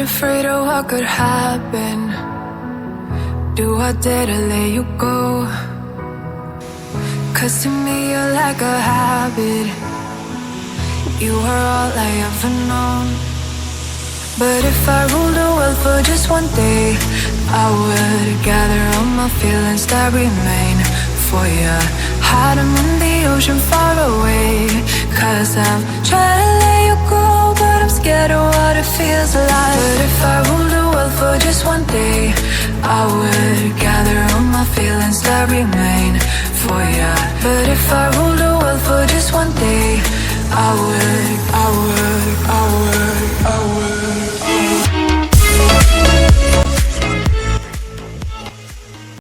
afraid of what could happen. Do I dare to let you go? 'Cause to me you're like a habit. You are all I ever known. But if I ruled the world for just one day, I would gather all my feelings that remain for you, hide them in the ocean far away. 'Cause I'm trying to let you go, but I'm scared of what it feels like. But if I ruled the world for just one day, I would gather all my feelings that remain for you. But if I ruled the world for just one day, I would